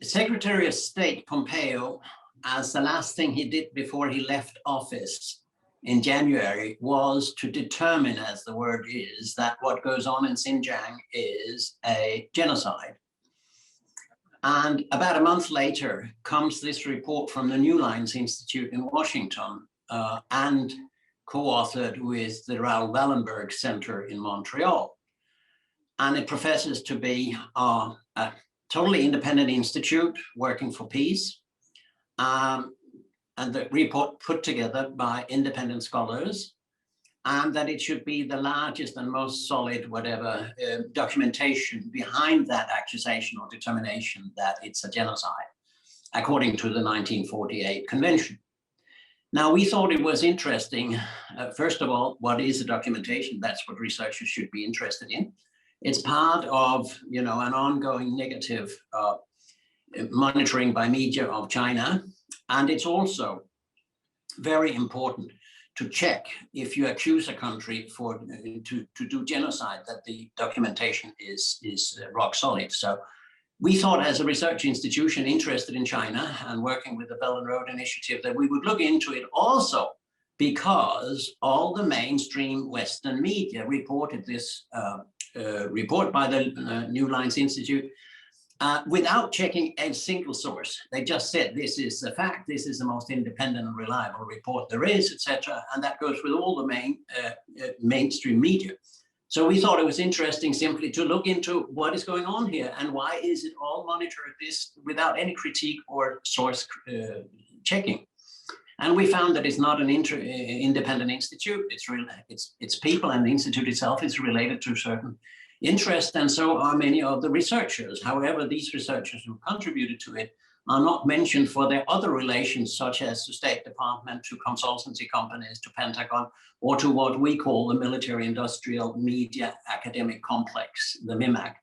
Secretary of State Pompeo, as the last thing he did before he left office in January, was to determine, as the word is, that what goes on in Xinjiang is a genocide. And about a month later comes this report from the New Lines Institute in Washington and co-authored with the Raoul Wallenberg Center in Montreal. And it professes to be a totally independent institute working for peace. And the report put together by independent scholars, and that it should be the largest and most solid, whatever, documentation behind that accusation or determination that it's a genocide, according to the 1948 convention. Now, we thought it was interesting, first of all, what is the documentation? That's what researchers should be interested in. It's part of, an ongoing negative monitoring by media of China. And it's also very important to check, if you accuse a country to do genocide, that the documentation is rock solid. So we thought, as a research institution interested in China and working with the Belt and Road Initiative, that we would look into it also because all the mainstream Western media reported this report by the New Lines Institute without checking a single source. They just said, this is the fact, this is the most independent and reliable report there is, etc. And that goes with all the mainstream media. So we thought it was interesting simply to look into what is going on here and why is it all monitored this without any critique or source checking. And we found that it's not an independent institute. It's people, and the institute itself is related to certain interest, and so are many of the researchers. However, these researchers who contributed to it are not mentioned for their other relations, such as to State Department, to consultancy companies, to Pentagon, or to what we call the military industrial media academic complex, the MIMAC.